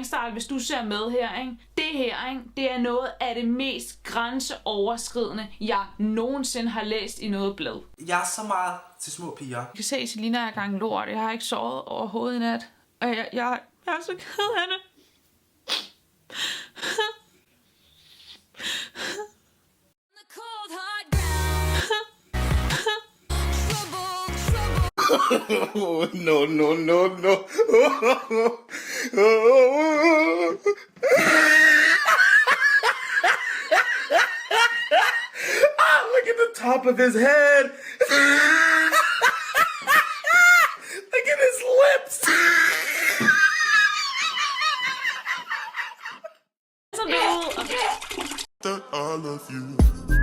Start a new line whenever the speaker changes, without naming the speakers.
Ringstart, hvis du ser med her, ikke? Det her, ikke? Det er noget af det mest grænseoverskridende, jeg nogensinde har læst i noget blad.
Jeg er så meget til små piger.
Jeg kan se, at Selina er gang lort. Jeg har ikke sovet overhovedet i nat. Og jeg er så ked af det.
Oh, no, no, no, no. Ah, look at the top of his head. Look at his lips.
Så du...
I love you.